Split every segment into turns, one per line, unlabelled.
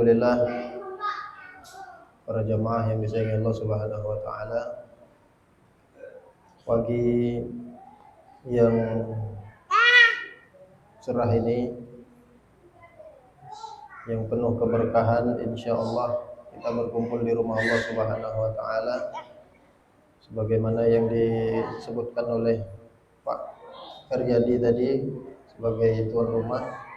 Alhamdulillah, para jamaah yang disayangi Allah Subhanahu wa taala. Pagi yang cerah ini, yang penuh keberkahan, insyaallah kita berkumpul di rumah Allah Subhanahu wa taala sebagaimana yang disebutkan oleh Pak Karyadi tadi sebagai tuan rumah.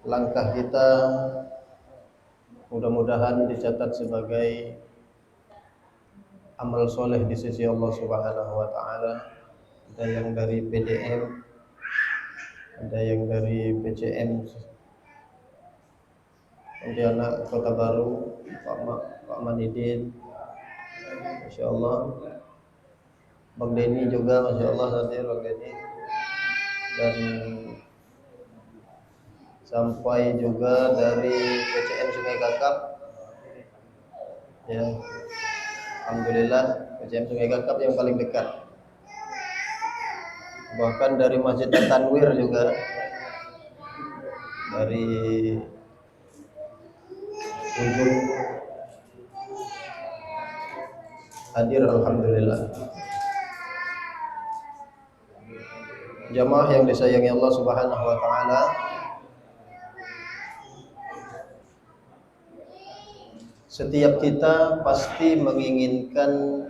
Langkah kita mudah-mudahan dicatat sebagai amal soleh di sisi Allah Subhanahu wa taala. Ada yang dari PDM, ada yang dari PCM Pontianak Kota Baru, Pak Manidin, Masya Allah, Bang Denny juga, Masya Allah hadir Bang Denny, dan sampai juga dari PCM Sungai Kakap, ya, Alhamdulillah PCM Sungai Kakap yang paling dekat. Bahkan dari Masjid Tanwir juga, dari ujung hadir, alhamdulillah. Jamaah yang disayangi Allah Subhanahu wa taala, setiap kita pasti menginginkan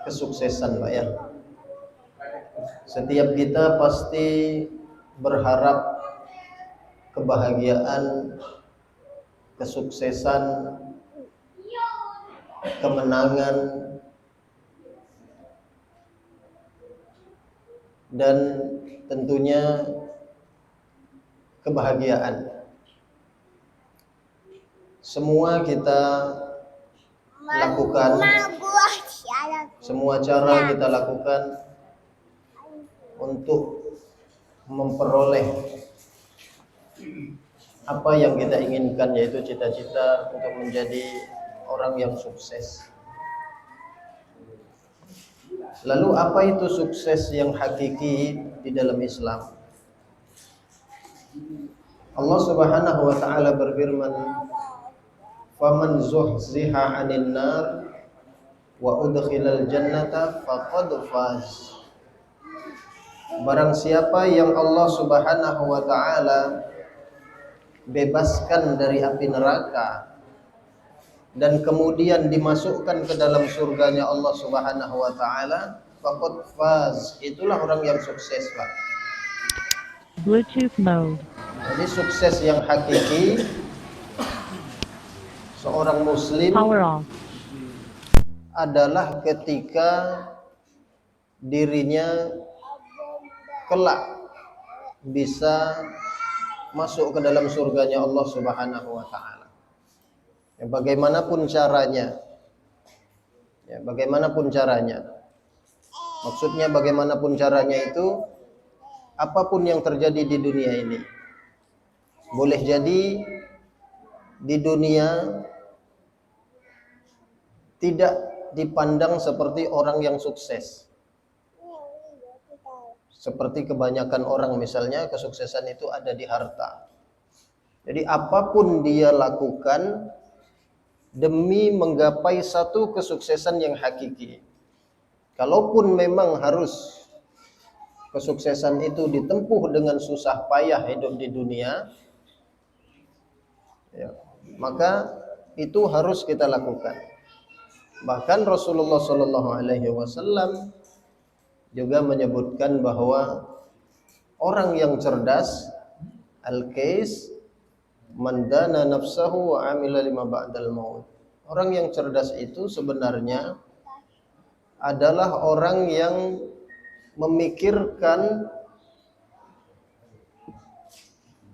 kesuksesan, Pak ya. Setiap kita pasti berharap kebahagiaan, kesuksesan, kemenangan, dan tentunya kebahagiaan. Semua kita lakukan, semua cara kita lakukan untuk memperoleh apa yang kita inginkan, yaitu cita-cita untuk menjadi orang yang sukses. Lalu apa itu sukses yang hakiki di dalam Islam? Allah Subhanahu wa taala berfirman, "Faman zuhziha 'anil nar wa udkhilal jannata faqad faz." Barang siapa yang Allah Subhanahu wa taala bebaskan dari api neraka dan kemudian dimasukkan ke dalam surganya Allah Subhanahu wa taala, faqad faz, itulah orang yang sukses, Pak.
Bluetooth mode.
Jadi sukses yang hakiki seorang muslim
Power off.
adalah ketika dirinya kelak bisa masuk ke dalam surganya Allah Subhanahu wa taala. Ya, bagaimanapun caranya. Ya, bagaimanapun caranya. Maksudnya bagaimanapun caranya itu apapun yang terjadi di dunia ini. Boleh jadi di dunia tidak dipandang seperti orang yang sukses. Seperti kebanyakan orang misalnya kesuksesan itu ada di harta. Jadi apapun dia lakukan demi menggapai satu kesuksesan yang hakiki. Kalaupun memang harus kesuksesan itu ditempuh dengan susah payah hidup di dunia, ya, maka itu harus kita lakukan. Bahkan Rasulullah SAW juga menyebutkan bahwa orang yang cerdas, al-kais, man dana nafsahu wa amila lima ba'dal maut. Orang yang cerdas itu sebenarnya adalah orang yang memikirkan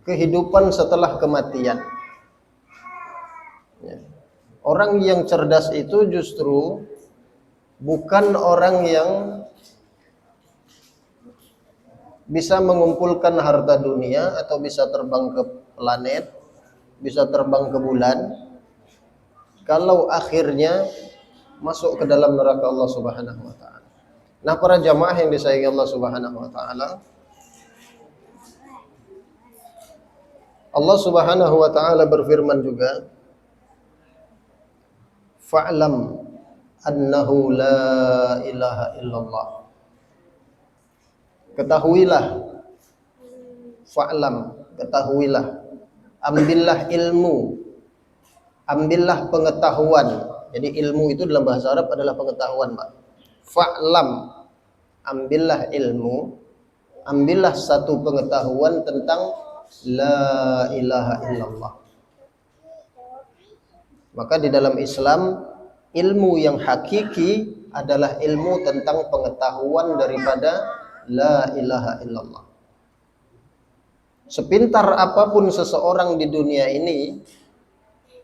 kehidupan setelah kematian. Ya. Orang yang cerdas itu justru bukan orang yang bisa mengumpulkan harta dunia atau bisa terbang ke planet, bisa terbang ke bulan, kalau akhirnya masuk ke dalam neraka Allah Subhanahu wa taala. Nah, para jamaah yang disayangi Allah Subhanahu wa taala, Allah Subhanahu wa taala berfirman juga, fa'lam annahu la ilaha illallah. Ketahuilah, fa'lam, ketahuilah, ambillah ilmu, ambillah pengetahuan. Jadi ilmu itu dalam bahasa Arab adalah pengetahuan, Pak. Fa'lam, ambillah ilmu, ambillah satu pengetahuan tentang la ilaha illallah. Maka di dalam Islam, ilmu yang hakiki adalah ilmu tentang pengetahuan daripada la ilaha illallah. Sepintar apapun seseorang di dunia ini,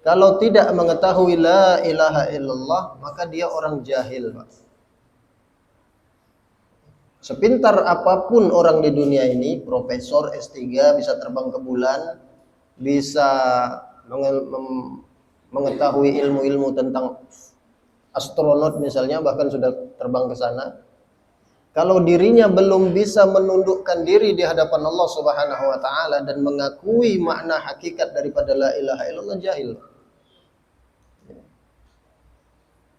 kalau tidak mengetahui la ilaha illallah, maka dia orang jahil, Pak. Sepintar apapun orang di dunia ini, profesor S3, bisa terbang ke bulan, bisa mengetahui ilmu-ilmu tentang astronot misalnya, bahkan sudah terbang ke sana. Kalau dirinya belum bisa menundukkan diri di hadapan Allah Subhanahu wa taala dan mengakui makna hakikat daripada la ilaha illallah, jahil.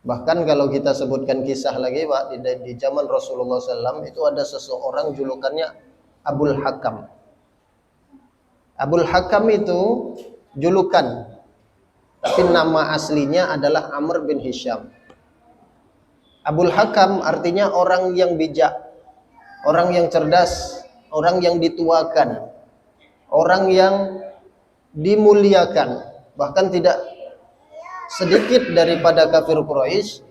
Bahkan kalau kita sebutkan kisah lagi, Pak, di zaman Rasulullah SAW itu ada seseorang julukannya Abul Hakam. Abul Hakam itu julukan, tapi nama aslinya adalah Amr bin Hisham. Abul Hakam artinya orang yang bijak, orang yang cerdas, orang yang dituakan, orang yang dimuliakan. Bahkan tidak sedikit daripada kafir Quraisy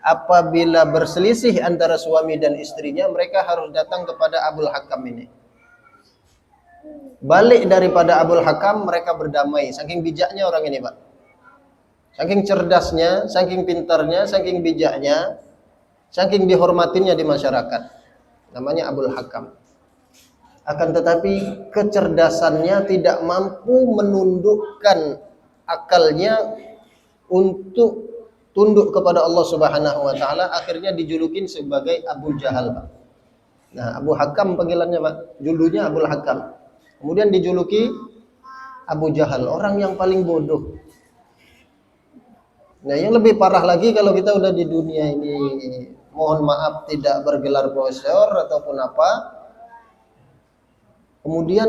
apabila berselisih antara suami dan istrinya, mereka harus datang kepada Abul Hakam ini. Balik daripada Abul Hakam, mereka berdamai. Saking bijaknya orang ini, Pak. Saking cerdasnya, saking pintarnya, saking bijaknya, saking dihormatinya di masyarakat. Namanya Abul Hakam. Akan tetapi kecerdasannya tidak mampu menundukkan akalnya untuk tunduk kepada Allah Subhanahu wa taala. Akhirnya dijulukin sebagai Abu Jahal, Pak. Nah, Abu Hakam panggilannya, Pak. Julunya Abul Hakam. Kemudian dijuluki Abu Jahal, orang yang paling bodoh. Nah, yang lebih parah lagi kalau kita udah di dunia ini, mohon maaf tidak bergelar profesor ataupun apa, kemudian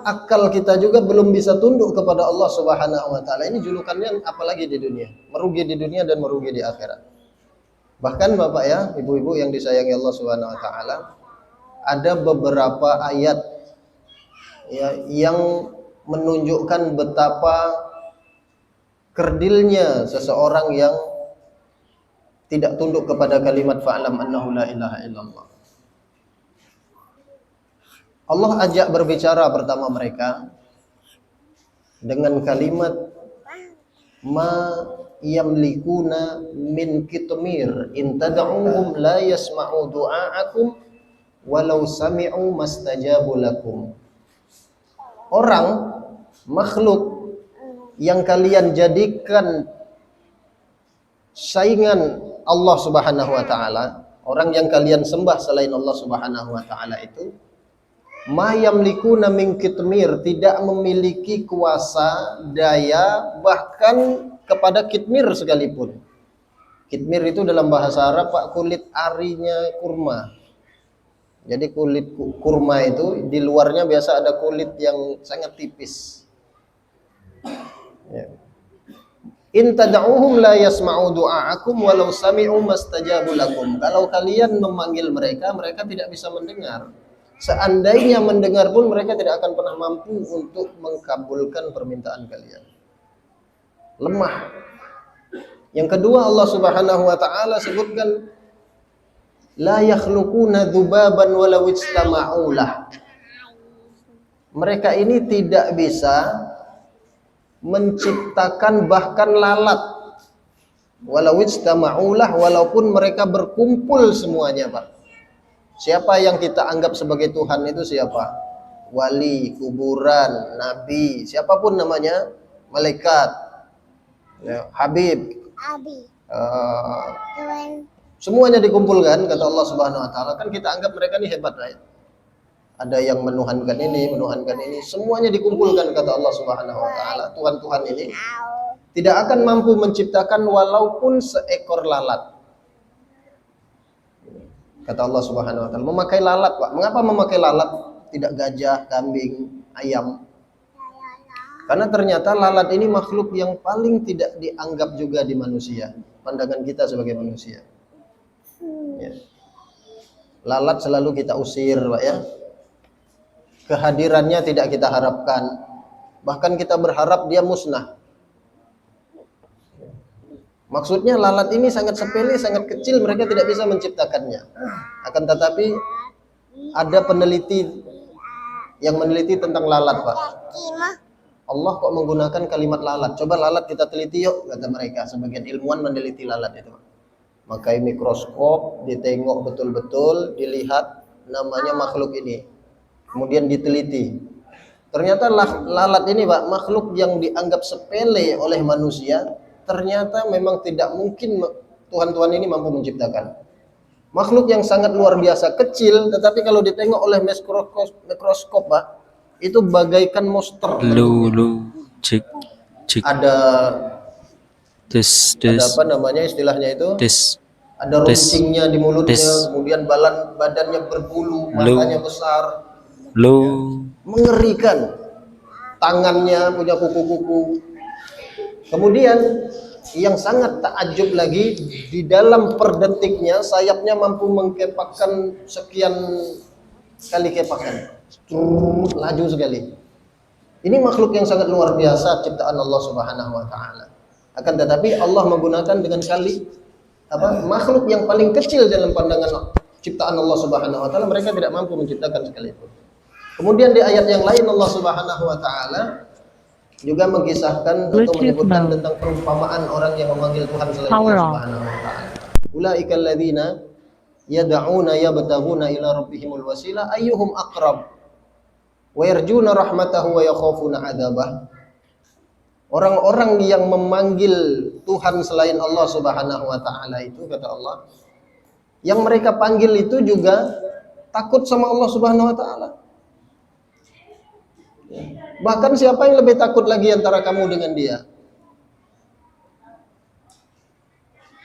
akal kita juga belum bisa tunduk kepada Allah Subhanahu wa taala. Ini julukannya apalagi di dunia, merugi di dunia dan merugi di akhirat. Bahkan Bapak ya, ibu-ibu yang disayangi Allah Subhanahu wa taala, ada beberapa ayat ya, yang menunjukkan betapa kerdilnya seseorang yang tidak tunduk kepada kalimat fa'lam annahu la ilaha illallah. Allah ajak berbicara pertama mereka dengan kalimat ma yamlikuna min kitmir in tad'uhum la yasma'u du'aakum walau sami'u mastajabu lakum. Orang, makhluk yang kalian jadikan saingan Allah Subhanahu wa taala, orang yang kalian sembah selain Allah Subhanahu wa taala itu, ma yamlikuna min kitmir, tidak memiliki kuasa, daya bahkan kepada kitmir sekalipun. Kitmir itu dalam bahasa Arab, Pak, kulit arinya kurma. Jadi kulit kurma itu di luarnya biasa ada kulit yang sangat tipis. Ya. In tad'uhum la yasma'u du'aakum walau sami'u mastajabu lakum. Kalau kalian memanggil mereka, mereka tidak bisa mendengar. Seandainya mendengar pun mereka tidak akan pernah mampu untuk mengkabulkan permintaan kalian. Lemah. Yang kedua, Allah Subhanahu wa taala sebutkan la yakhluquna dzubaban walau ijtama'u lah. Mereka ini tidak bisa menciptakan bahkan lalat. Walau ijtama'u lah, walaupun mereka berkumpul semuanya, Pak. Siapa yang kita anggap sebagai Tuhan itu siapa? Wali, kuburan, nabi, siapapun namanya, malaikat, ya, Habib, semuanya dikumpulkan, kata Allah Subhanahu wa taala, kan kita anggap mereka ini hebat, right? ada yang menuhankan ini, semuanya dikumpulkan kata Allah Subhanahu wa taala. Tuhan-tuhan ini tidak akan mampu menciptakan walaupun seekor lalat. Kata Allah Subhanahu wa taala, memakai lalat, Pak. Mengapa memakai lalat? Tidak gajah, kambing, ayam. Karena ternyata lalat ini makhluk yang paling tidak dianggap juga di manusia, pandangan kita sebagai manusia. Ya. Lalat selalu kita usir, Pak ya. Kehadirannya tidak kita harapkan. Bahkan kita berharap dia musnah. Maksudnya lalat ini sangat sepele, sangat kecil, mereka tidak bisa menciptakannya. Akan tetapi ada peneliti yang meneliti tentang lalat, Pak. Allah kok menggunakan kalimat lalat. Coba lalat kita teliti yuk, kata mereka. Sebagian ilmuwan meneliti lalat itu, Pak. Pakai mikroskop, ditengok betul-betul, dilihat namanya makhluk ini. Kemudian diteliti. Ternyata lalat ini, Pak, makhluk yang dianggap sepele oleh manusia, ternyata memang tidak mungkin Tuhan-Tuhan ini mampu menciptakan. Makhluk yang sangat luar biasa kecil, tetapi kalau ditengok oleh mikroskop, Pak, itu bagaikan monster.
Cek.
Ada
Tes.
apa namanya istilahnya itu?
Tes.
Ada runcingnya di mulutnya, kemudian badannya berbulu, matanya besar. Mengerikan. Tangannya punya kuku-kuku. Kemudian yang sangat takjub lagi, di dalam per detiknya sayapnya mampu mengkepakkan sekian kali kepakan. Laju sekali. Ini makhluk yang sangat luar biasa ciptaan Allah Subhanahu wa taala. Akan tetapi Allah menggunakan dengan makhluk yang paling kecil dalam pandangan ciptaan Allah Subhanahu wa taala, mereka tidak mampu menciptakan sekalipun. Kemudian di ayat yang lain Allah Subhanahu wa taala juga mengisahkan atau menyebutkan tentang perumpamaan orang yang memanggil Tuhan selain Allah Subhanahu wa taala. Ulaikal ladzina yad'una yabtaghuna ila rabbihimul wasilah ayyuhum aqrab wa yarjuna rahmatahu wa yakhafuna 'adzabah. Orang-orang yang memanggil Tuhan selain Allah Subhanahu wa taala itu, kata Allah, yang mereka panggil itu juga takut sama Allah Subhanahu wa taala. Bahkan siapa yang lebih takut lagi antara kamu dengan dia?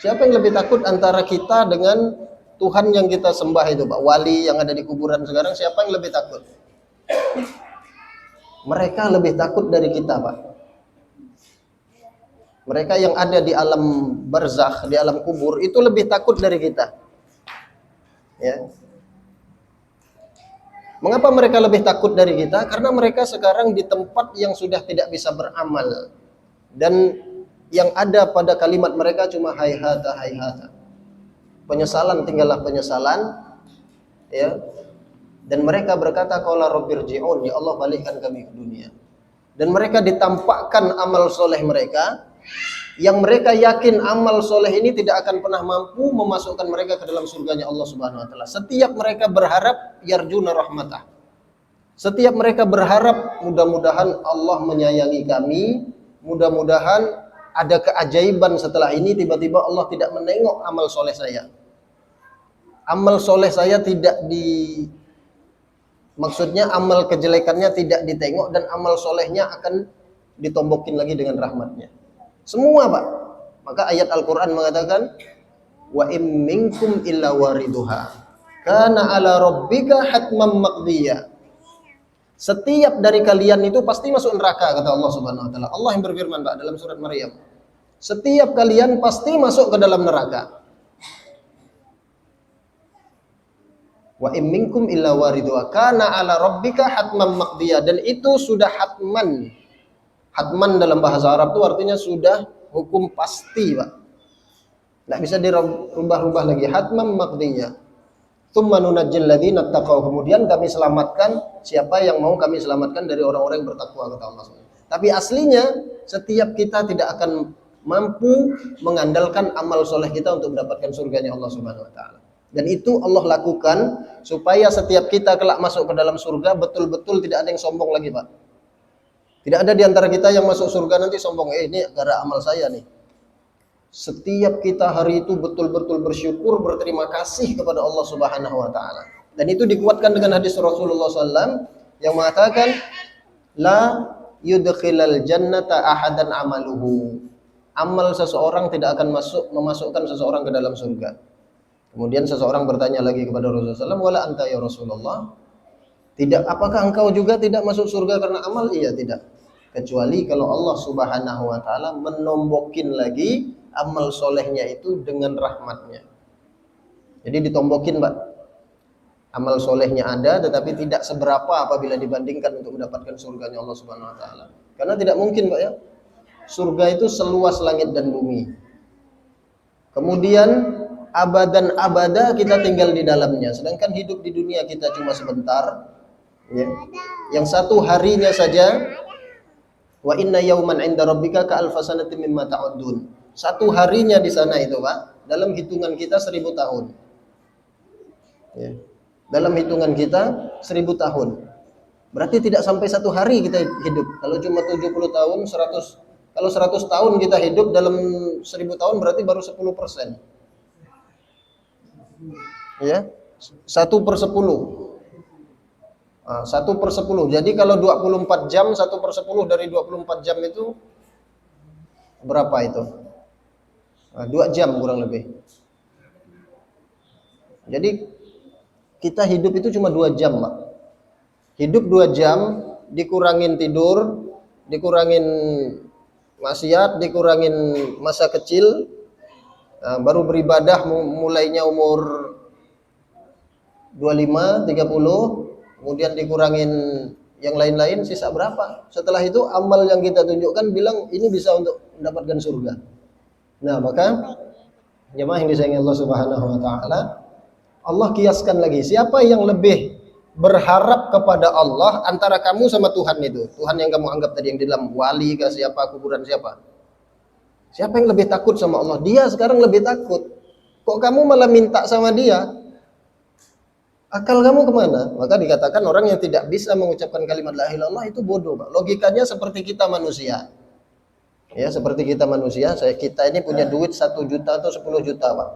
Siapa yang lebih takut antara kita dengan Tuhan yang kita sembah itu, Pak? Wali yang ada di kuburan sekarang, siapa yang lebih takut? Mereka lebih takut dari kita, Pak. Mereka yang ada di alam barzakh, di alam kubur, itu lebih takut dari kita. Ya. Mengapa mereka lebih takut dari kita? Karena mereka sekarang di tempat yang sudah tidak bisa beramal. Dan yang ada pada kalimat mereka cuma hayhata hayhata. Penyesalan tinggallah penyesalan. Ya. Dan mereka berkata qala rabbirji'un, ya Allah balikkan kami ke dunia. Dan mereka ditampakkan amal soleh mereka, yang mereka yakin amal soleh ini tidak akan pernah mampu memasukkan mereka ke dalam surganya Allah Subhanahu wa taala. Setiap mereka berharap yarjuna rahmatah. Setiap mereka berharap mudah-mudahan Allah menyayangi kami, mudah-mudahan ada keajaiban setelah ini, tiba-tiba Allah tidak menengok amal soleh saya. Amal soleh saya tidak maksudnya amal kejelekannya tidak ditengok, dan amal solehnya akan ditombokin lagi dengan rahmatnya. Semua, Pak. Maka ayat Al-Quran mengatakan wa im minkum illa wariduha kana ala rabbika hatmam maqdiya. Setiap dari kalian itu pasti masuk neraka, kata Allah Subhanahu wa taala. Allah yang berfirman, Pak, dalam surat Maryam. Setiap kalian pasti masuk ke dalam neraka. Wa im minkum illa wariduha kana ala rabbika hatmam maqdiya, dan itu sudah hatman. Hatman dalam bahasa Arab itu artinya sudah hukum pasti, Pak. Tidak bisa dirubah-rubah lagi. Hatman maqdiya. Tsumma nunajjil ladzina taqaw. Kemudian kami selamatkan siapa yang mau kami selamatkan dari orang-orang yang bertakwa, kata Allah. Tapi aslinya setiap kita tidak akan mampu mengandalkan amal soleh kita untuk mendapatkan surganya Allah Subhanahu wa taala. Dan itu Allah lakukan supaya setiap kita kelak masuk ke dalam surga betul-betul tidak ada yang sombong lagi, Pak. Tidak ada di antara kita yang masuk surga nanti sombong, ini gara amal saya nih. Setiap kita hari itu betul-betul bersyukur, berterima kasih kepada Allah Subhanahu wa taala. Dan itu dikuatkan dengan hadis Rasulullah SAW yang mengatakan la yudkhilal jannata ahadan amaluhu. Amal seseorang tidak akan memasukkan seseorang ke dalam surga. Kemudian seseorang bertanya lagi kepada Rasulullah SAW, wala anta ya Rasulullah? Tidak, apakah engkau juga tidak masuk surga karena amal? Iya, tidak. Kecuali kalau Allah Subhanahu wa taala menombokin lagi amal solehnya itu dengan rahmatnya. Jadi ditombokin, Mbak. Amal solehnya ada tetapi tidak seberapa apabila dibandingkan untuk mendapatkan surganya Allah Subhanahu wa taala. Karena tidak mungkin, Mbak, ya. Surga itu seluas langit dan bumi. Kemudian abadan abada kita tinggal di dalamnya. Sedangkan hidup di dunia kita cuma sebentar. Ya. Yang satu harinya saja, wa inna yauman 'inda rabbika ka alfasanatin mimma ta'uddun. Satu harinya di sana itu, Pak, dalam hitungan kita 1000 tahun. Ya. Dalam hitungan kita 1000 tahun. Berarti tidak sampai satu hari kita hidup. Kalau cuma 70 tahun, 100. Kalau 100 tahun kita hidup, dalam 1000 tahun berarti baru 10%. Ya. 1/10. 1/10. Jadi kalau 24 jam, 1/10 dari 24 jam itu berapa itu? 2 jam kurang lebih. Jadi kita hidup itu cuma 2 jam, Pak. Hidup 2 jam, dikurangin tidur, dikurangin maksiat, dikurangin masa kecil, baru beribadah mulainya umur 25, 30, kemudian dikurangin yang lain-lain, sisa berapa? Setelah itu amal yang kita tunjukkan bilang ini bisa untuk mendapatkan surga. Nah, maka jemaah yang disayangi Allah Subhanahu wa taala, Allah kiaskan lagi, siapa yang lebih berharap kepada Allah antara kamu sama Tuhan itu? Tuhan yang kamu anggap tadi yang di dalam wali ke siapa, kuburan siapa? Siapa yang lebih takut sama Allah? Dia sekarang lebih takut. Kok kamu malah minta sama dia? Akal kamu kemana? Maka dikatakan orang yang tidak bisa mengucapkan kalimat la ilaha illallah itu bodoh, Pak. Logikanya seperti kita manusia. Ya, seperti kita manusia. Kita ini punya duit 1 juta atau 10 juta, Pak.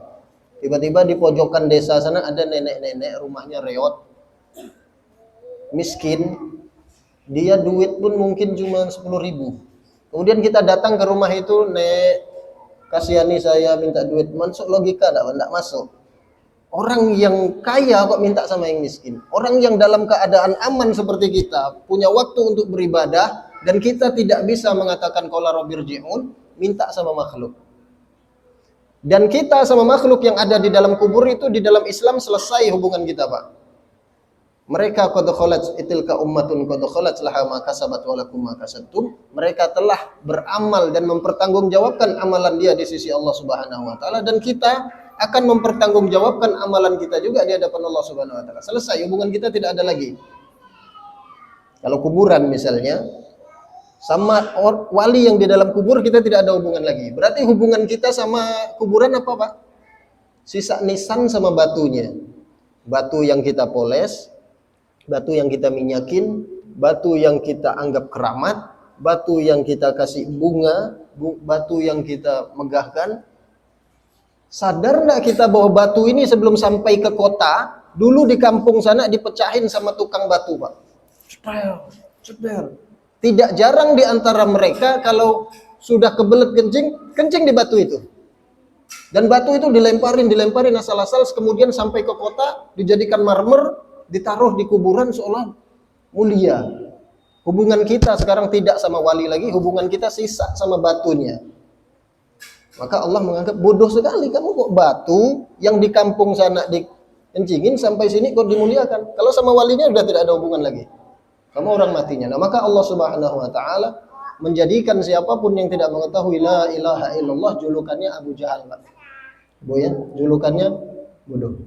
Tiba-tiba di pojokan desa sana ada nenek-nenek rumahnya reot, miskin. Dia duit pun mungkin cuma 10.000. Kemudian kita datang ke rumah itu, nek, kasihani saya minta duit. Masuk logika enggak masuk. Orang yang kaya kok minta sama yang miskin. Orang yang dalam keadaan aman seperti kita, punya waktu untuk beribadah, dan kita tidak bisa mengatakan qala rabbirji'un, minta sama makhluk. Dan kita sama makhluk yang ada di dalam kubur itu di dalam Islam selesai hubungan kita, Pak. Mereka qad khalat tilka ummatun qad khalat laha ma kasabat wa lakum ma kasabtum. Mereka telah beramal dan mempertanggungjawabkan amalan dia di sisi Allah Subhanahu wa taala, dan kita akan mempertanggungjawabkan amalan kita juga di hadapan Allah Subhanahu wa taala. Selesai, hubungan kita tidak ada lagi. Kalau kuburan misalnya, sama wali yang di dalam kubur kita tidak ada hubungan lagi. Berarti hubungan kita sama kuburan apa, Pak? Sisa nisan sama batunya. Batu yang kita poles, batu yang kita minyakin, batu yang kita anggap keramat, batu yang kita kasih bunga, batu yang kita megahkan. Sadar enggak kita bahwa batu ini sebelum sampai ke kota, dulu di kampung sana dipecahin sama tukang batu, Pak. Ceder. Tidak jarang di antara mereka kalau sudah kebelet kencing di batu itu. Dan batu itu dilemparin asal-asal, kemudian sampai ke kota, dijadikan marmer, ditaruh di kuburan seolah mulia. Hubungan kita sekarang tidak sama wali lagi, hubungan kita sisa sama batunya. Maka Allah menganggap bodoh sekali kamu kok batu yang di kampung sana dikencingin sampai sini kok dimuliakan. Kalau sama walinya sudah tidak ada hubungan lagi. Kamu orang matinya. Nah, maka Allah Subhanahu wa taala menjadikan siapapun yang tidak mengetahui la ilaha illallah julukannya Abu Jahal, Pak. Bu ya, julukannya bodoh.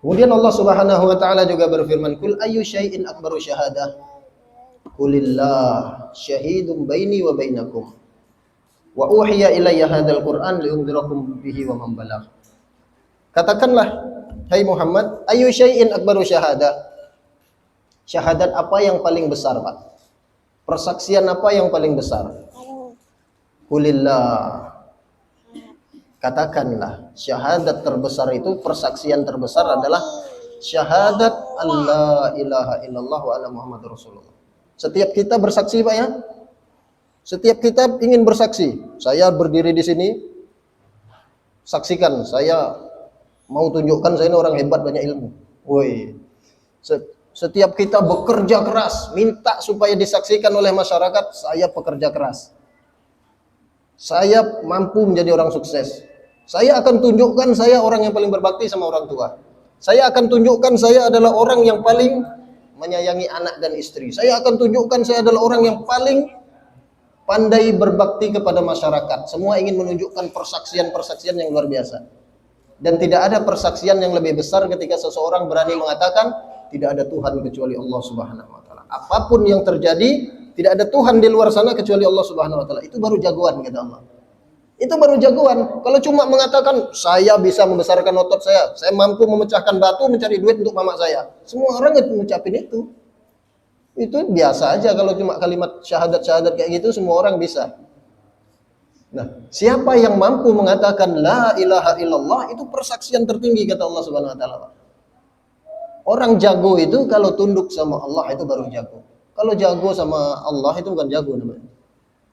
Kemudian Allah Subhanahu wa taala juga berfirman, "Kul ayyu syai'in akbaru syahadah?" Qulillah syahidun baini wa bainakum. Wa uhiya ilayya hadzal Qur'an liunzirakum bihi wa man balagh. Katakanlah, hai Muhammad, ayyu syai'in akbaru syahadah? Syahadat apa yang paling besar, Pak? Persaksian apa yang paling besar? Qulillah. Katakanlah syahadat terbesar itu, persaksian terbesar adalah syahadat Allah ilaha illallah wa anna Muhammad Rasulullah. Setiap kita bersaksi Pak ya. Setiap kita ingin bersaksi. Saya berdiri di sini, saksikan, saya mau tunjukkan saya ini orang hebat, banyak ilmu. Woi. Setiap kita bekerja keras, minta supaya disaksikan oleh masyarakat, saya pekerja keras. Saya mampu menjadi orang sukses. Saya akan tunjukkan saya orang yang paling berbakti sama orang tua. Saya akan tunjukkan saya adalah orang yang paling menyayangi anak dan istri. Saya akan tunjukkan saya adalah orang yang paling pandai berbakti kepada masyarakat. Semua ingin menunjukkan persaksian-persaksian yang luar biasa. Dan tidak ada persaksian yang lebih besar ketika seseorang berani mengatakan tidak ada Tuhan kecuali Allah Subhanahu wa taala. Apapun yang terjadi, tidak ada Tuhan di luar sana kecuali Allah Subhanahu wa taala. Itu baru jagoan kata Allah. Itu baru jagoan. Kalau cuma mengatakan saya bisa membesarkan otot saya mampu memecahkan batu mencari duit untuk mama saya. Semua orang ngucapin itu. Itu biasa aja kalau cuma kalimat syahadat-syahadat kayak gitu semua orang bisa. Nah, siapa yang mampu mengatakan la ilaha illallah itu persaksian tertinggi kata Allah Subhanahu wa taala. Orang jago itu kalau tunduk sama Allah itu baru jago. Kalau jago sama Allah itu bukan jago namanya.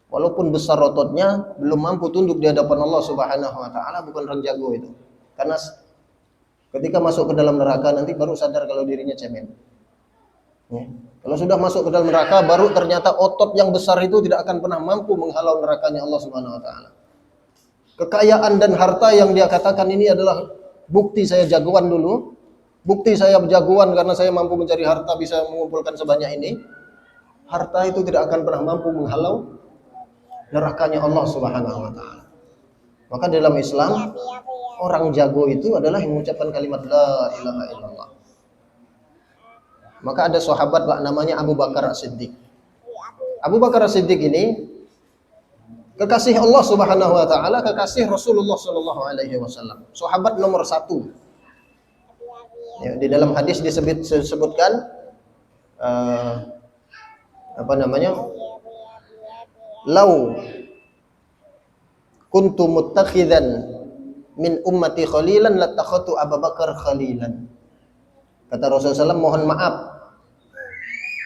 Walaupun besar ototnya, belum mampu tunduk di hadapan Allah Subhanahu wa taala, bukan orang jago itu. Karena ketika masuk ke dalam neraka nanti baru sadar kalau dirinya cemen. Ya. Kalau sudah masuk ke dalam neraka baru ternyata otot yang besar itu tidak akan pernah mampu menghalau nerakanya Allah Subhanahu wa taala. Kekayaan dan harta yang dia katakan ini adalah bukti saya jagoan dulu. Bukti saya jagoan karena saya mampu mencari harta, bisa mengumpulkan sebanyak ini. Harta itu tidak akan pernah mampu menghalau nerakanya Allah Subhanahu wa taala. Maka dalam Islam orang jago itu adalah yang mengucapkan kalimat la ilaha illallah. Maka ada sahabat Pak namanya Abu Bakar As-Siddiq. Abu Bakar As-Siddiq ini kekasih Allah Subhanahu wa taala, kekasih Rasulullah sallallahu alaihi wasallam. Sahabat nomor 1. Ya, di dalam hadis disebutkan apa namanya? Lau kuntu muttakhidan min ummati khalilan latakhatu Abu Bakar khalilan. Kata Rasulullah SAW, mohon maaf,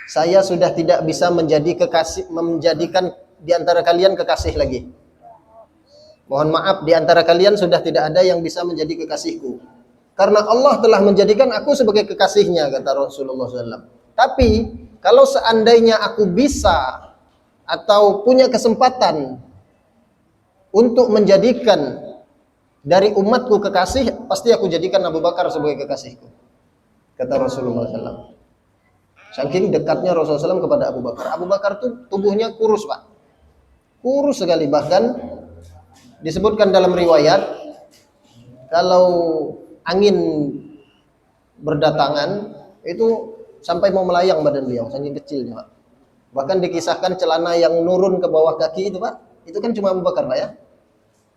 saya sudah tidak bisa menjadikan di antara kalian kekasih lagi. Mohon maaf, di antara kalian sudah tidak ada yang bisa menjadi kekasihku. Karena Allah telah menjadikan aku sebagai kekasihnya, kata Rasulullah SAW. Tapi kalau seandainya aku bisa atau punya kesempatan untuk menjadikan dari umatku kekasih, pasti aku jadikan Abu Bakar sebagai kekasihku, kata Rasulullah SAW. Saking dekatnya Rasulullah SAW kepada Abu Bakar. Abu Bakar tuh tubuhnya kurus Pak, kurus sekali. Bahkan disebutkan dalam riwayat kalau angin berdatangan itu sampai mau melayang badan beliau, saking kecilnya Pak. Bahkan dikisahkan celana yang nurun ke bawah kaki itu Pak, itu kan cuma Abu Bakar Pak ya.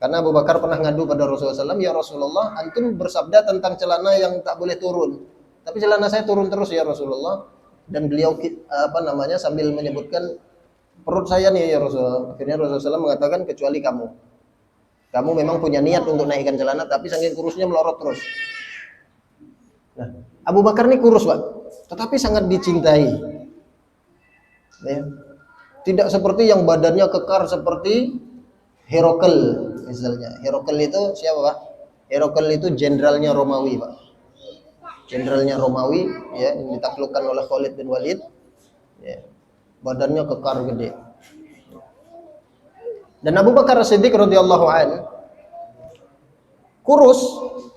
Karena Abu Bakar pernah ngadu pada Rasulullah SAW, ya Rasulullah, antum bersabda tentang celana yang tak boleh turun. Tapi celana saya turun terus ya Rasulullah. Dan beliau sambil menyebutkan perut saya nih ya Rasulullah. Akhirnya Rasulullah SAW mengatakan kecuali kamu. Kamu memang punya niat untuk naikkan celana, tapi saking kurusnya melorot terus. Nah, Abu Bakar ini kurus Pak, tetapi sangat dicintai. Ya. Tidak seperti yang badannya kekar seperti Herakles misalnya. Herakles itu siapa Pak? Herakles itu jenderalnya Romawi Pak. Jenderalnya Romawi ya, yang ditaklukkan oleh Khalid bin Walid. Ya. Badannya kekar gede. Dan Abu Bakar As-Siddiq radhiyallahu an kurus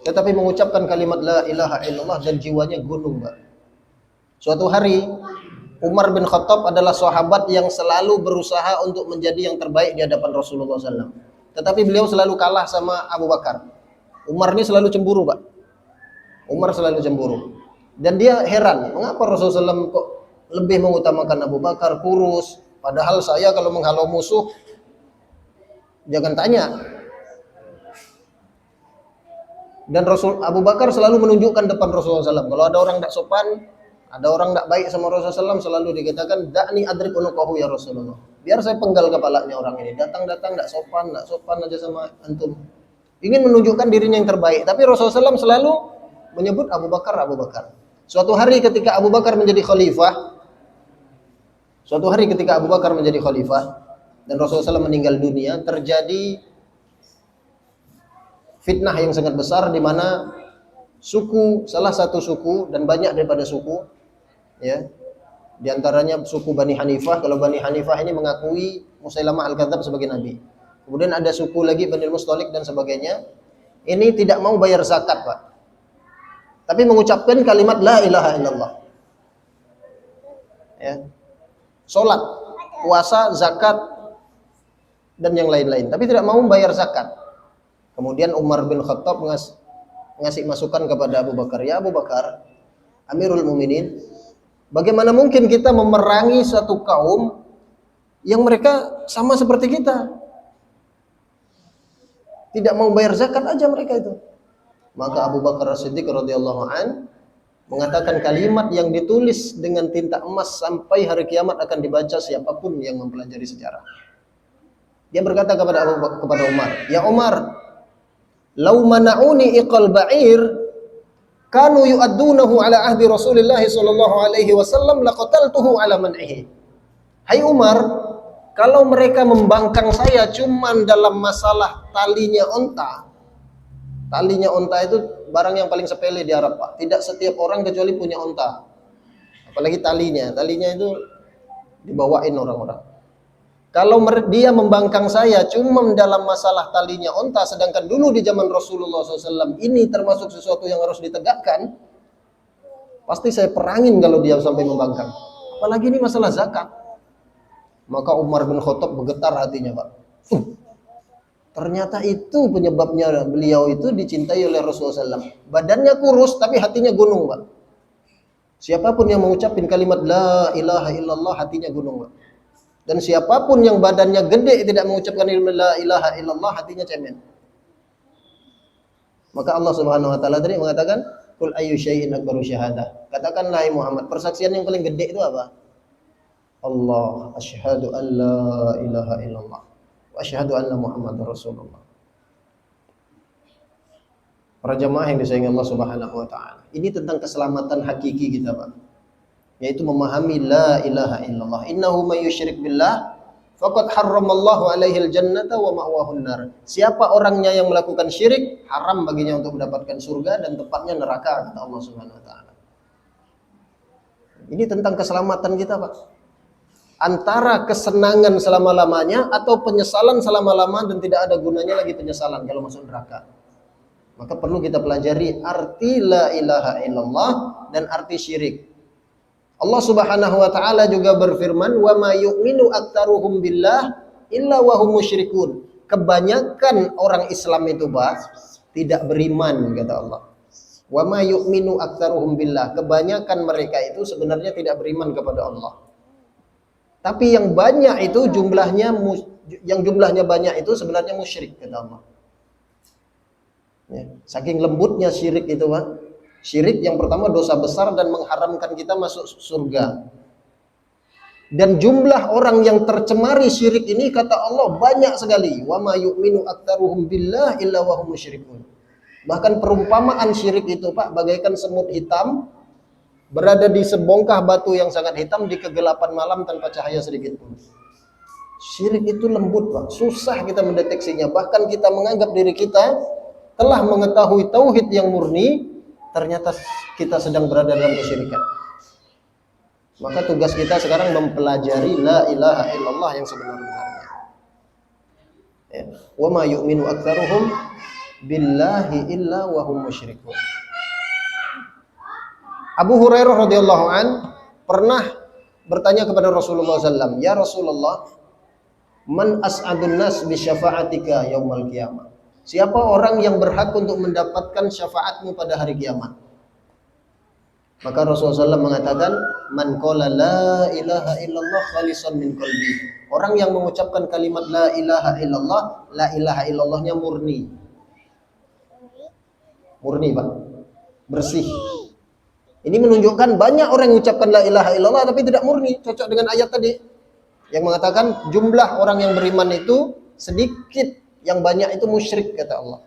tetapi mengucapkan kalimat la ilaha illallah dan jiwanya gunung Pak. Suatu hari Umar bin Khattab adalah sahabat yang selalu berusaha untuk menjadi yang terbaik di hadapan Rasulullah SAW. Tetapi beliau selalu kalah sama Abu Bakar. Umar ini selalu cemburu Pak. Umar selalu cemburu. Dan dia heran, mengapa Rasulullah SAW kok lebih mengutamakan Abu Bakar kurus, padahal saya kalau menghalau musuh jangan tanya. Dan Abu Bakar selalu menunjukkan depan Rasulullah SAW. Kalau ada orang tidak sopan, ada orang tidak baik sama Rasulullah SAW, selalu dikatakan da'ni adrib unuqahu ya Rasulullah. Biar saya penggal kepalanya orang ini. Datang tidak sopan aja sama antum. ingin menunjukkan dirinya yang terbaik. Tapi Rasulullah SAW selalu menyebut Abu Bakar, Abu Bakar. Suatu hari ketika Abu Bakar menjadi khalifah, dan Rasulullah SAW meninggal dunia, terjadi fitnah yang sangat besar di mana salah satu suku dan banyak daripada suku, ya, di antaranya suku Bani Hanifah. Kalau Bani Hanifah ini mengakui Musailamah Al-Kadzdzab sebagai nabi. Kemudian ada suku lagi Bani Mustalik dan sebagainya. Ini tidak mau bayar zakat, Pak. Tapi mengucapkan kalimat la ilaha illallah. Ya. Salat, puasa, zakat dan yang lain-lain, tapi tidak mau bayar zakat. Kemudian Umar bin Khattab ngasih masukan kepada Abu Bakar, "Ya Abu Bakar, Amirul Mukminin, bagaimana mungkin kita memerangi satu kaum yang mereka sama seperti kita? Tidak mau bayar zakat aja mereka itu." Maka Abu Bakar As-Siddiq radhiyallahu an mengatakan kalimat yang ditulis dengan tinta emas sampai hari kiamat akan dibaca siapapun yang mempelajari sejarah. Dia berkata kepada Umar, "Ya Umar, lau mana'uni iqal ba'ir kanu yu'addunahu ala ahdi Rasulillah sallallahu alaihi wasallam laqataltuhu ala man'ihi." Hai Umar, kalau mereka membangkang saya cuman dalam masalah talinya onta. Talinya onta itu barang yang paling sepele di Arab, Pak. Tidak setiap orang kecuali punya onta. Apalagi talinya. Talinya itu dibawain orang-orang. Kalau dia membangkang saya cuma dalam masalah talinya onta, sedangkan dulu di zaman Rasulullah SAW ini termasuk sesuatu yang harus ditegakkan, pasti saya perangin kalau dia sampai membangkang. Apalagi ini masalah zakat. Maka Umar bin Khattab bergetar hatinya, Pak. Ternyata itu penyebabnya beliau itu dicintai oleh Rasulullah SAW. Badannya kurus tapi hatinya gunung, Pak. Siapapun yang mengucapkan kalimat la ilaha illallah, hatinya gunung, Pak. Dan siapapun yang badannya gede tidak mengucapkan kalimat la ilaha illallah, hatinya cemen. Maka Allah Subhanahu wa taala tadi mengatakan, "Qul ayyu syai'in akbaru syahadah." Katakanlah hai Muhammad, persaksian yang paling gede itu apa? Allah, asyhadu an la ilaha illallah. Asyhadu anna Muhammadar Rasulullah. Para jamaah yang disayangi Allah Subhanahu wa taala. Ini tentang keselamatan hakiki kita, Pak. Yaitu memahami la ilaha illallah. Innahu may yusyrik billah faqad harramallahu alaihi al-jannata wa ma'wahu an-nar. Siapa orangnya yang melakukan syirik, haram baginya untuk mendapatkan surga dan tempatnya neraka, kata Allah Subhanahu wa taala. Ini tentang keselamatan kita, Pak. Antara kesenangan selama-lamanya atau penyesalan selama-lama dan tidak ada gunanya lagi penyesalan kalau masuk neraka. Maka perlu kita pelajari arti la ilaha illallah dan arti syirik. Allah Subhanahu wa taala juga berfirman, "Wa ma yu'minu aktsaruhum billah illa wa hum musyrikun." Kebanyakan orang Islam itu, Pak, tidak beriman, kata Allah. Wa ma yu'minu aktsaruhum billah. Kebanyakan mereka itu sebenarnya tidak beriman kepada Allah. Tapi yang banyak itu jumlahnya banyak itu sebenarnya musyrik, kata Allah. Ya, saking lembutnya syirik itu, Pak. Syirik yang pertama dosa besar dan mengharamkan kita masuk surga. Dan jumlah orang yang tercemari syirik ini kata Allah banyak sekali. Wa ma yu'minu aktsaruhum billah illa wa hum musyrikun. Bahkan perumpamaan syirik itu, Pak, bagaikan semut hitam berada di sebongkah batu yang sangat hitam di kegelapan malam tanpa cahaya sedikit pun. Syirik itu lembut, Pak. Susah kita mendeteksinya. Bahkan kita menganggap diri kita telah mengetahui tauhid yang murni, ternyata kita sedang berada dalam kesyirikan. Maka tugas kita sekarang mempelajari la ilaha illallah yang sebenar-benarnya. Ya. Wa ma yu'minu aktsaruhum billahi illa wa hum musyrikun. Abu Hurairah radhiyallahu an pernah bertanya kepada Rasulullah SAW, "Ya Rasulullah, man as'adun nas bi syafa'atika yaumal qiyamah?" Siapa orang yang berhak untuk mendapatkan syafaatmu pada hari kiamat? Maka Rasulullah SAW mengatakan, "Man qala la ilaha illallah khalisan min qalbi." Orang yang mengucapkan kalimat la ilaha illallahnya murni. Murni, Pak. Bersih. Ini menunjukkan banyak orang yang mengucapkan la ilaha illallah tapi tidak murni, cocok dengan ayat tadi yang mengatakan jumlah orang yang beriman itu sedikit, yang banyak itu musyrik, kata Allah.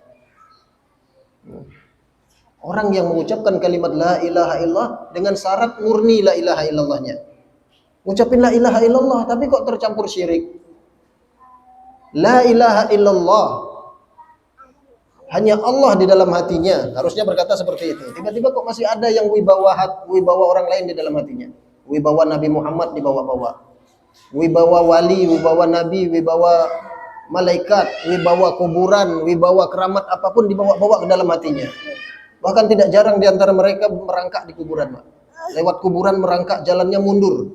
Orang yang mengucapkan kalimat la ilaha illallah dengan syarat murni la ilaha illallahnya. Ngucapin la ilaha illallah tapi kok tercampur syirik. La ilaha illallah, hanya Allah di dalam hatinya, harusnya berkata seperti itu. Tiba-tiba kok masih ada yang wibawa orang lain di dalam hatinya. Wibawa Nabi Muhammad dibawa-bawa. Wibawa wali, wibawa nabi, wibawa malaikat, wibawa kuburan, wibawa keramat apapun dibawa-bawa ke dalam hatinya. Bahkan tidak jarang di antara mereka merangkak di kuburan, Pak. Lewat kuburan merangkak, jalannya mundur.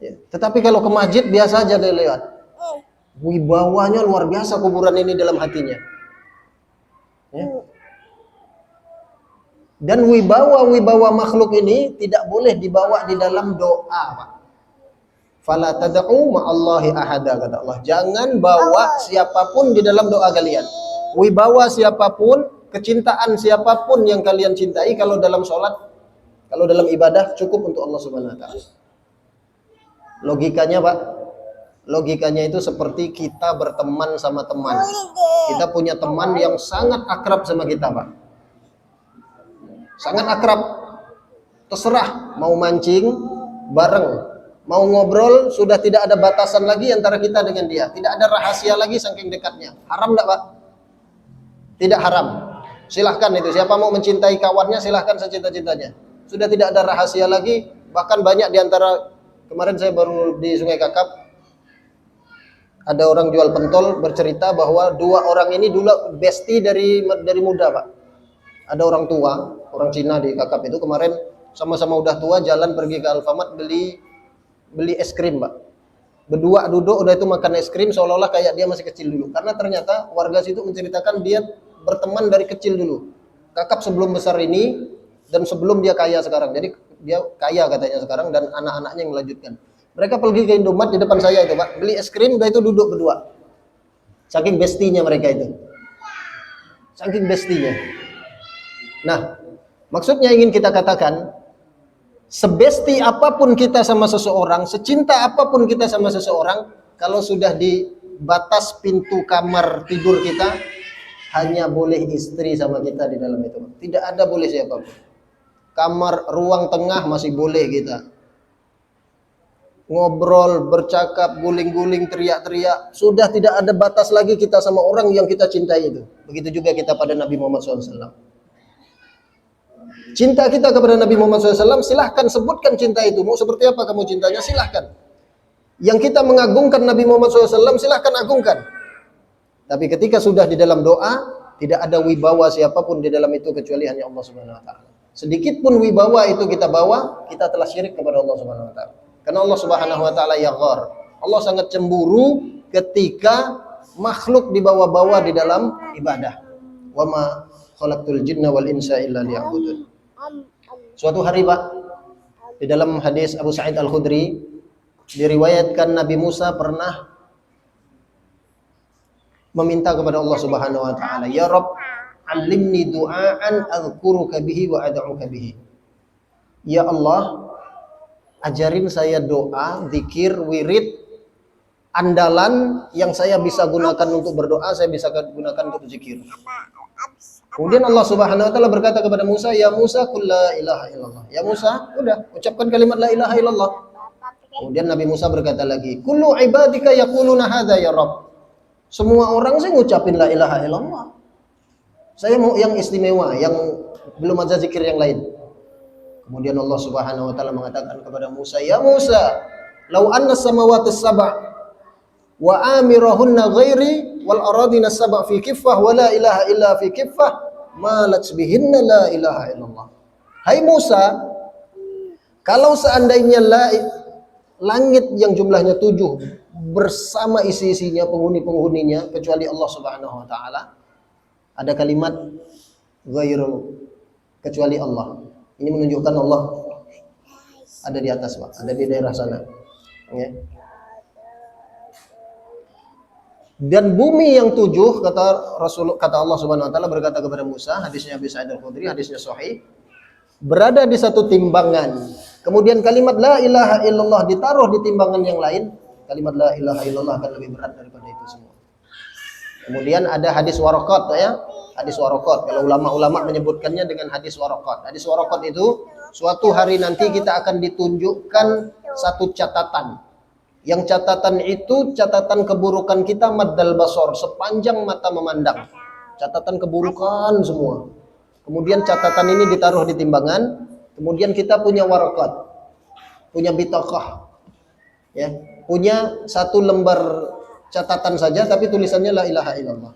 Ya. Tetapi kalau ke masjid biasa aja dia lewat. Wibawanya luar biasa kuburan ini dalam hatinya. Ya. Dan wibawa makhluk ini tidak boleh dibawa di dalam doa, Pak. Fala tad'u ma'allahi ahada, kata Allah. Jangan bawa siapapun di dalam doa kalian. Wibawa siapapun, kecintaan siapapun yang kalian cintai, kalau dalam sholat, kalau dalam ibadah, cukup untuk Allah Subhanahu wa ta'ala. Logikanya, Pak, logikanya itu seperti kita berteman sama teman. Kita punya teman yang sangat akrab sama kita, Pak. Sangat akrab. Terserah mau mancing bareng, mau ngobrol, sudah tidak ada batasan lagi antara kita dengan dia. Tidak ada rahasia lagi saking dekatnya. Haram enggak, Pak? Tidak haram. Silahkan itu. Siapa mau mencintai kawannya, silahkan secinta-cintanya. Sudah tidak ada rahasia lagi. Bahkan banyak di antara, kemarin saya baru di Sungai Kakap, ada orang jual pentol bercerita bahwa dua orang ini dulu bestie dari muda, Pak. Ada orang tua, orang Cina di Kakap itu kemarin sama-sama udah tua jalan pergi ke Alfamart beli es krim, Pak. Berdua duduk udah itu makan es krim seolah-olah kayak dia masih kecil dulu. Karena ternyata warga situ menceritakan dia berteman dari kecil dulu. Kakap sebelum besar ini dan sebelum dia kaya sekarang. Jadi dia kaya katanya sekarang dan anak-anaknya yang melanjutkan. Mereka pergi ke Indomaret di depan saya itu, Pak. Beli es krim udah itu duduk berdua. Saking bestinya mereka itu. Saking bestinya. Nah, maksudnya ingin kita katakan, sebesti apapun kita sama seseorang, secinta apapun kita sama seseorang, kalau sudah di batas pintu kamar tidur kita, hanya boleh istri sama kita di dalam itu. Tidak ada boleh siapapun. Kamar ruang tengah masih boleh kita. Ngobrol, bercakap, guling-guling, teriak-teriak. Sudah tidak ada batas lagi kita sama orang yang kita cintai itu. Begitu juga kita pada Nabi Muhammad SAW. Cinta kita kepada Nabi Muhammad SAW, silahkan sebutkan cinta itu. Mau seperti apa kamu cintanya, silahkan. Yang kita mengagungkan Nabi Muhammad SAW, silahkan agungkan. Tapi ketika sudah di dalam doa, tidak ada wibawa siapapun di dalam itu kecuali hanya Allah Subhanahu wa taala. Sedikit pun wibawa itu kita bawa, kita telah syirik kepada Allah Subhanahu wa taala. Karena Allah Subhanahu wa taala yaghar. Allah sangat cemburu ketika makhluk dibawa-bawa di dalam ibadah. Wa ma khalaqtul jinna wal insa illa liya'budun. Suatu hari, Pak, di dalam hadis Abu Sa'id Al-Khudri diriwayatkan Nabi Musa pernah meminta kepada Allah Subhanahu wa taala, "Ya Rabb, 'allimni du'aan adhkuruka bihi wa ad'uka bihi." Ya Allah, ajarin saya doa, zikir, wirid, andalan yang saya bisa gunakan untuk berdoa, saya bisa gunakan untuk zikir. Kemudian Allah Subhanahu wa taala berkata kepada Musa, "Ya Musa, qul la ilaha illallah." Ya Musa, udah ucapkan kalimat la ilaha illallah. Kemudian Nabi Musa berkata lagi, "Kullu ibadika yaquluna hadza ya Rabb." Semua orang sih ngucapin la ilaha illallah. Saya mau yang istimewa, yang belum ada zikir yang lain. Kemudian Allah Subhanahu wa taala mengatakan kepada Musa, "Ya Musa, law anna samawati sab'a wa amirahunna ghairi wal aradina sab'a fi kiffah wa la ilaha illa fi kiffah malat bihinna la ilaha illallah." Hai Musa, kalau seandainya langit yang jumlahnya 7 bersama isi-isinya, penghuni-penghuninya kecuali Allah Subhanahu wa taala, ada kalimat ghairu, kecuali Allah. Ini menunjukkan Allah ada di atas, Pak, ada di daerah sana. Ya. Dan bumi yang 7, kata Allah Subhanahu wa taala berkata kepada Musa, hadisnya Abi Sa'id Al-Khudri, hadisnya sahih, berada di satu timbangan. Kemudian kalimat la ilaha illallah ditaruh di timbangan yang lain, kalimat la ilaha illallah akan lebih berat daripada itu semua. Kemudian ada hadis Waraqat, ya. hadis waraqat. Kalau ulama-ulama menyebutkannya dengan hadis waraqat. Hadis waraqat itu suatu hari nanti kita akan ditunjukkan satu catatan. Yang catatan itu catatan keburukan kita maddal basor, sepanjang mata memandang. Catatan keburukan semua. Kemudian catatan ini ditaruh di timbangan. Kemudian kita punya waraqat, punya bitaqah, ya, punya satu lembar catatan saja, tapi tulisannya la ilaha illallah.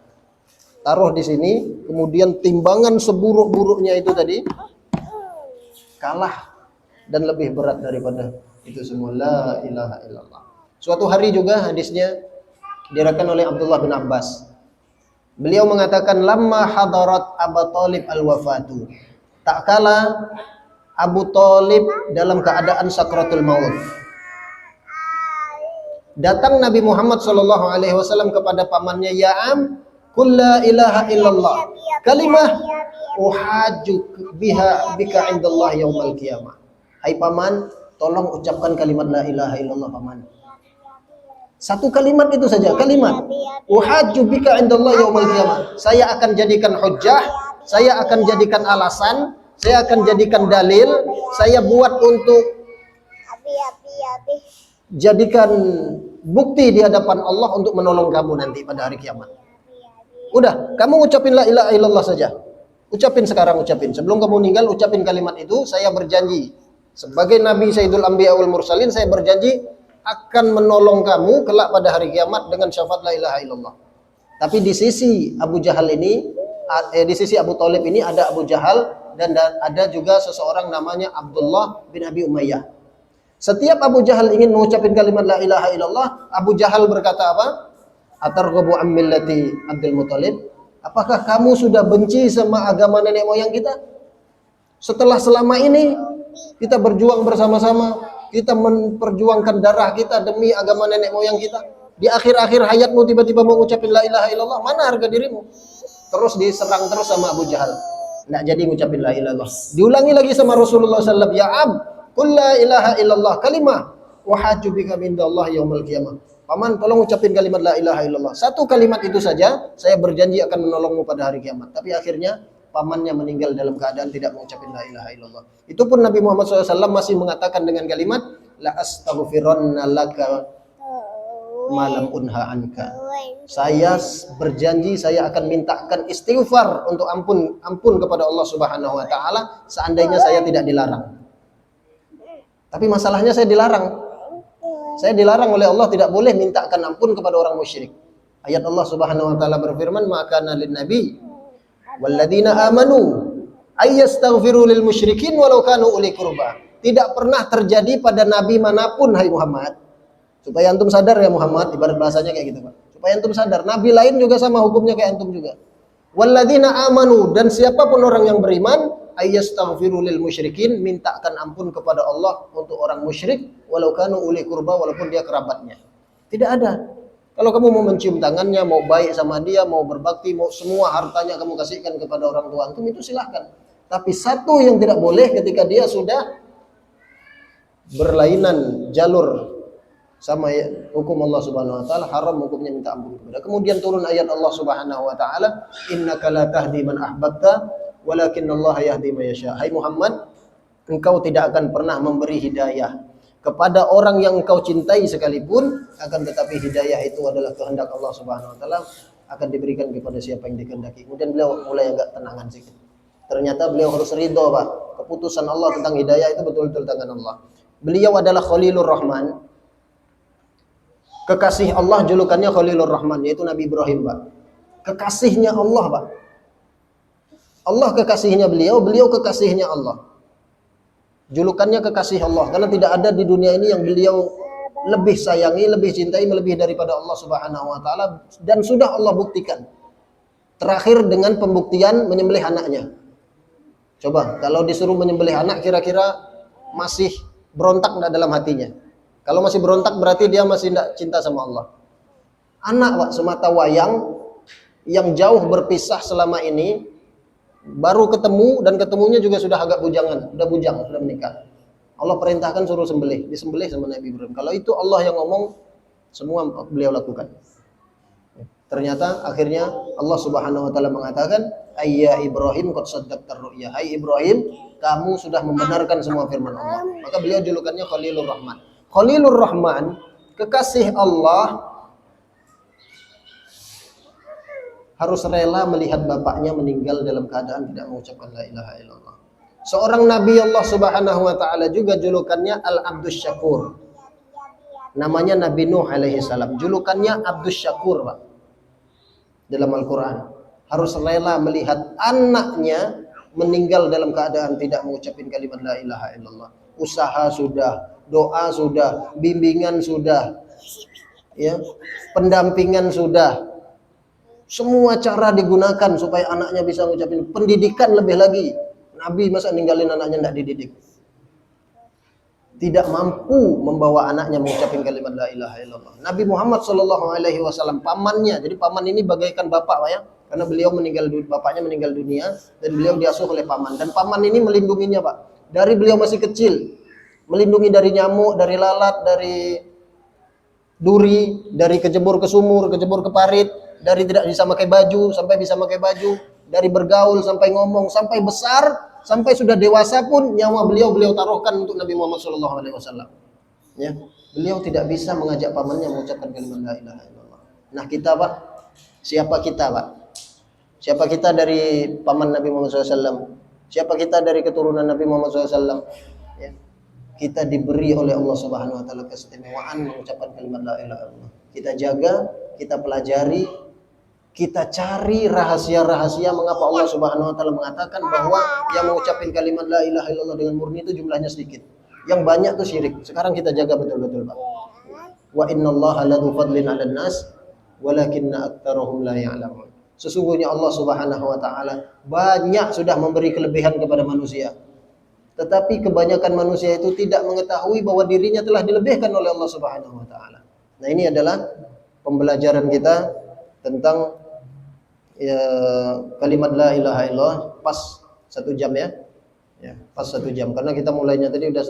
Taruh di sini, kemudian timbangan seburuk-buruknya itu tadi kalah dan lebih berat daripada itu semua. La ilaha illallah. Suatu hari juga hadisnya diriwayatkan oleh Abdullah bin Abbas. Beliau mengatakan lamma hadarat Abu Thalib al-wafatu. Tak kala Abu Thalib dalam keadaan sakratul maut. Datang Nabi Muhammad SAW kepada pamannya, ya am, qul la ilaha illallah, kalimah uhajju biha bika indallah yaumal qiyamah. Hai paman, tolong ucapkan kalimat la ilaha illallah paman. Satu kalimat itu saja, kalimat uhajju bika indallah yaumal qiyamah. Saya akan jadikan hujjah, saya akan jadikan alasan, saya akan jadikan dalil, saya buat untuk jadikan bukti di hadapan Allah untuk menolong kamu nanti pada hari kiamat. Udah, kamu ucapin la ilaha illallah saja. Ucapin sekarang, ucapin. Sebelum kamu meninggal, ucapin kalimat itu. Saya berjanji sebagai Nabi Sayyidul Anbiya wal Mursalin, saya berjanji akan menolong kamu kelak pada hari kiamat dengan syafaat la ilaha illallah. Tapi di sisi Abu Jahal ini, di sisi Abu Thalib ini ada Abu Jahal dan ada juga seseorang namanya Abdullah bin Abi Umayyah. Setiap Abu Jahal ingin mengucapkan kalimat la ilaha illallah, Abu Jahal berkata apa? Atarghabu an millati Abdul Muthalib? Apakah kamu sudah benci sama agama nenek moyang kita? Setelah selama ini kita berjuang bersama-sama, kita memperjuangkan darah kita demi agama nenek moyang kita. Di akhir-akhir hayatmu tiba-tiba mengucapkan la ilaha illallah, mana harga dirimu? Terus diserang terus sama Abu Jahal. Nggak jadi ngucapin la ilaha illallah. Diulangi lagi sama Rasulullah SAW, ya am, qul la ilaha illallah kalimah wa hajju bika indallah yaumil qiyamah. Paman, tolong ucapin kalimat la ilaha illallah. Satu kalimat itu saja, saya berjanji akan menolongmu pada hari kiamat. Tapi akhirnya pamannya meninggal dalam keadaan tidak mengucapin la ilaha illallah. Itu pun Nabi Muhammad SAW masih mengatakan dengan kalimat la astaghfirunna laka malam unha anka. Saya berjanji saya akan mintakan istighfar untuk ampun kepada Allah Subhanahu wa taala seandainya saya tidak dilarang. Tapi masalahnya saya dilarang. Saya dilarang oleh Allah, tidak boleh mintakan ampun kepada orang musyrik. Ayat Allah Subhanahu wa taala berfirman, "Maka lin nabi walladzina amanu ayyastaghfiru lil musyrikin walau kanu uli qurba." Tidak pernah terjadi pada nabi manapun, hai Muhammad. Supaya antum sadar ya Muhammad, ibarat bahasanya kayak gitu, Pak. Supaya antum sadar, nabi lain juga sama hukumnya kayak antum juga. Walladzina amanu, dan siapapun orang yang beriman, ayyastaghfiru lil musyrikin, mintakan ampun kepada Allah untuk orang musyrik walau kanu uli qurba, walaupun dia kerabatnya. Tidak ada. Kalau kamu mau mencium tangannya, mau baik sama dia, mau berbakti, mau semua hartanya kamu kasihkan kepada orang tua antum, itu silahkan. Tapi satu yang tidak boleh ketika dia sudah berlainan jalur sama hukum Allah Subhanahu wa taala, haram hukumnya minta ampun kepada. Kemudian turun ayat Allah Subhanahu wa taala, innaka la tahdi man ahbabta walakin Allah yahdi may yasha. Hai Muhammad, engkau tidak akan pernah memberi hidayah kepada orang yang engkau cintai sekalipun, akan tetapi hidayah itu adalah kehendak Allah Subhanahu wa taala, akan diberikan kepada siapa yang dikehendaki. Kemudian beliau mulai agak tenangan sedikit. Ternyata beliau harus ridho, Pak. Keputusan Allah tentang hidayah itu betul-betul tangan Allah. Beliau adalah Khalilur Rahman. Kekasih Allah, julukannya Khalilur Rahman, yaitu Nabi Ibrahim, Pak. Kekasihnya Allah, Pak. Allah kekasihnya beliau, beliau kekasihnya Allah. Julukannya kekasih Allah, karena tidak ada di dunia ini yang beliau lebih sayangi, lebih cintai, melebihi daripada Allah Subhanahu wa taala, dan sudah Allah buktikan. Terakhir dengan pembuktian menyembelih anaknya. Coba kalau disuruh menyembelih anak, kira-kira masih berontak enggak dalam hatinya? Kalau masih berontak berarti dia masih tidak cinta sama Allah. Anak, Pak, semata wayang yang jauh berpisah selama ini, baru ketemu, dan ketemunya juga sudah agak bujangan, sudah bujang, sudah menikah. Allah perintahkan suruh sembelih, disembelih sama Nabi Ibrahim. Kalau itu Allah yang ngomong, semua beliau lakukan. Ternyata akhirnya Allah Subhanahu wa taala mengatakan, "Ayya Ibrahim qad saddaqtar ru'ya." Hai Ibrahim, kamu sudah membenarkan semua firman Allah. Maka beliau julukannya Khalilur Rahman. Khalilur Rahman, kekasih Allah, harus rela melihat bapaknya meninggal dalam keadaan tidak mengucapkan la ilaha illallah. Seorang nabi Allah Subhanahu wa taala juga julukannya Al-Abdus Syakur. Namanya Nabi Nuh alaihi salam. Julukannya Abdus Syakur, Pak. Dalam Al-Qur'an. Harus rela melihat anaknya meninggal dalam keadaan tidak mengucapkan kalimat la ilaha illallah. Usaha sudah, doa sudah, bimbingan sudah, ya, pendampingan sudah. Semua cara digunakan supaya anaknya bisa mengucapkan, pendidikan lebih lagi. Nabi masa ninggalin anaknya tidak dididik. Tidak mampu membawa anaknya mengucapkan kalimat la ilaha illallah. Nabi Muhammad sallallahu alaihi wasallam pamannya. Jadi paman ini bagaikan bapak, Pak, ya. Karena beliau bapaknya meninggal dunia dan beliau diasuh oleh paman. Dan paman ini melindunginya, Pak. Dari beliau masih kecil. Melindungi dari nyamuk, dari lalat, dari duri, dari kejebur ke sumur, kejebur ke parit, dari tidak bisa pakai baju sampai bisa pakai baju, dari bergaul sampai ngomong, sampai besar, sampai sudah dewasa pun nyawa beliau taruhkan untuk Nabi Muhammad SAW. Ya, beliau tidak bisa mengajak pamannya mengucapkan kalimat la ilaha illallah. Nah kita, Pak, siapa kita, Pak? Siapa kita dari paman Nabi Muhammad SAW? Siapa kita dari keturunan Nabi Muhammad SAW? Ya. Kita diberi oleh Allah Subhanahu wa taala keistimewaan mengucapkan kalimat la ilaha illallah. Kita jaga, kita pelajari, kita cari rahasia-rahasia mengapa Allah Subhanahu wa taala mengatakan bahwa yang mengucapkan kalimat la ilaha illallah dengan murni itu jumlahnya sedikit. Yang banyak itu syirik. Sekarang kita jaga betul-betul, Pak. Wa innallaha ladzu fadlin 'alan nas walakinna aktsarahum la ya'lamun. Sesungguhnya Allah Subhanahu wa taala banyak sudah memberi kelebihan kepada manusia. Tetapi kebanyakan manusia itu tidak mengetahui bahwa dirinya telah dilebihkan oleh Allah Subhanahu wa taala. Nah, ini adalah pembelajaran kita tentang ya, kalimat la ilaha illallah pas 1 jam ya. Ya, pas 1 jam karena kita mulainya tadi udah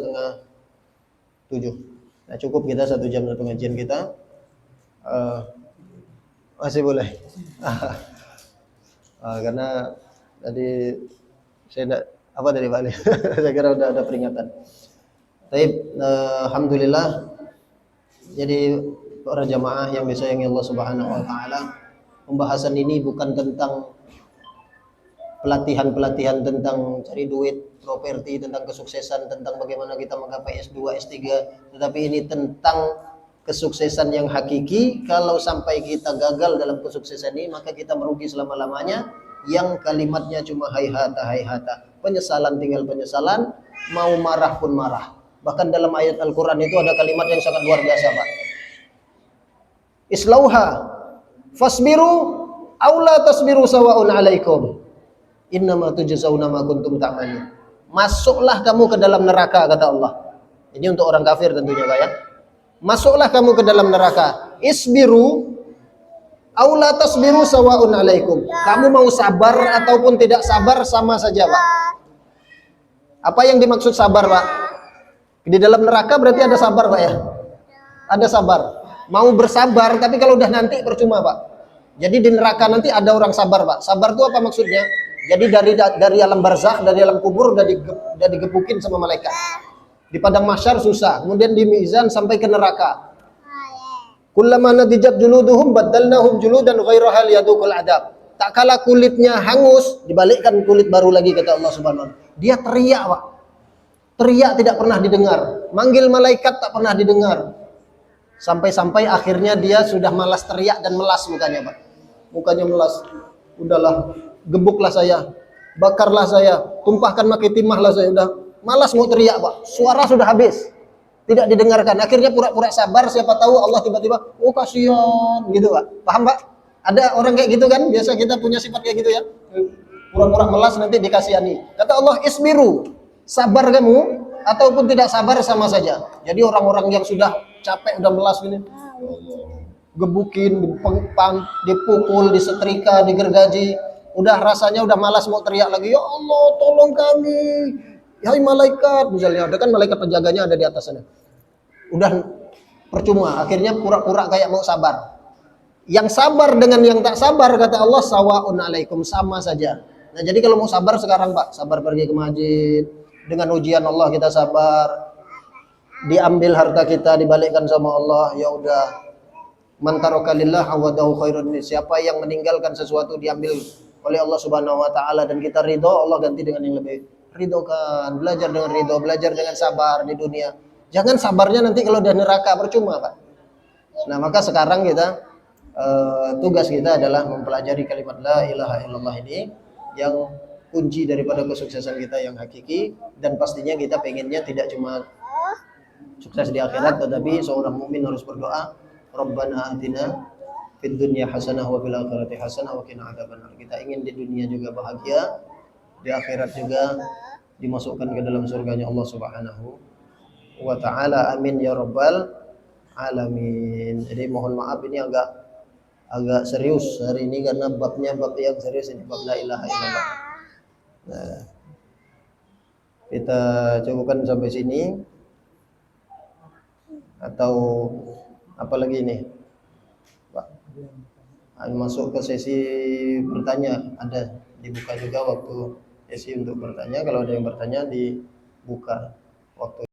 6:30. Nah, cukup kita 1 jam untuk pengajian kita. Masih boleh. Karena tadi saya enggak apa tadi Pak Ali? Saya kira udah ada peringatan. Baik, alhamdulillah. Jadi para jamaah yang disayangi Allah Subhanahu wa taala, pembahasan ini bukan tentang pelatihan-pelatihan tentang cari duit, properti, tentang kesuksesan, tentang bagaimana kita menggapai S2, S3, tetapi ini tentang kesuksesan yang hakiki. Kalau sampai kita gagal dalam kesuksesan ini, maka kita merugi selama-lamanya, yang kalimatnya cuma hayhata hayhata. Penyesalan tinggal penyesalan, mau marah pun marah. Bahkan dalam ayat Al-Qur'an itu ada kalimat yang sangat luar biasa, Pak. Islauha fasbiru aw la tasbiru sawa'un 'alaikum. Innama tujzauna ma kuntum ta'malun. Masuklah kamu ke dalam neraka, kata Allah. Ini untuk orang kafir tentunya, Pak, ya. Masuklah kamu ke dalam neraka. Isbiru aw la tasbiru sawa'un 'alaikum. Kamu mau sabar ataupun tidak sabar sama saja, Pak. Apa yang dimaksud sabar, Pak? Di dalam neraka berarti ada sabar, Pak, ya. Ada sabar. Mau bersabar, tapi kalau udah nanti percuma, Pak. Jadi di neraka nanti ada orang sabar, Pak. Sabar itu apa maksudnya? Jadi dari alam barzakh, dari alam kubur udah digebukin sama malaikat. Di padang mahsyar susah, kemudian di mizan sampai ke neraka. Kullama nadijat juluduhum baddalnahum juludan ghairaha liyadukul adab. Tak kala kulitnya hangus, dibalikkan kulit baru lagi, kata Allah Subhanahu wa taala. Dia teriak, Pak. Teriak tidak pernah didengar. Manggil malaikat tak pernah didengar. Sampai-sampai akhirnya dia sudah malas teriak dan melas mukanya, Pak. Mukanya melas. Udahlah, gebuklah saya, bakarlah saya, tumpahkan pakai timah lah saya, udah malas mau teriak, Pak. Suara sudah habis, tidak didengarkan. Akhirnya pura-pura sabar, siapa tahu Allah tiba-tiba, oh kasihan, gitu, Pak. Paham, Pak? Ada orang kayak gitu kan? Biasa kita punya sifat kayak gitu ya. Pura-pura melas nanti dikasihani. Kata Allah, isbiru, sabar kamu ataupun tidak sabar sama saja. Jadi orang-orang yang sudah capek, udah melas gini, gebukin, dipukul, disetrika, digergaji, udah rasanya udah malas mau teriak lagi, ya Allah tolong kami, hai malaikat, misalnya ada kan malaikat penjaganya ada di atas sana. Udah percuma, akhirnya pura-pura kayak mau sabar. Yang sabar dengan yang tak sabar kata Allah sawaun alaikum, sama saja. Nah, jadi kalau mau sabar sekarang, Pak, sabar pergi ke masjid, dengan ujian Allah kita sabar. Diambil harta kita dibalikkan sama Allah, ya udah. Man taraka lillah awadahu khairun min. Siapa yang meninggalkan sesuatu diambil oleh Allah Subhanahu wa taala dan kita ridho, Allah ganti dengan yang lebih. Ridho kan, belajar dengan ridho, belajar dengan sabar di dunia. Jangan sabarnya nanti kalau udah neraka percuma, Pak. Nah, maka sekarang kita tugas kita adalah mempelajari kalimat la ilaha illallah ini yang kunci daripada kesuksesan kita yang hakiki, dan pastinya kita pengennya tidak cuma sukses di akhirat, tetapi seorang mukmin harus berdoa, Rabbana atina fid dunya hasanah wa fil akhirati hasanah wa qina adzabannar. Kita ingin di dunia juga bahagia, di akhirat juga dimasukkan ke dalam surganya Allah Subhanahu wa taala. Amin ya rabbal alamin. Jadi mohon maaf ini agak serius hari ini karena babnya bab yang serius, ini bab la ilaha illallah. Nah, kita cukupkan sampai sini, atau apa lagi nih, Pak? Masuk ke sesi bertanya, ada dibuka juga waktu sesi untuk bertanya. Kalau ada yang bertanya dibuka waktu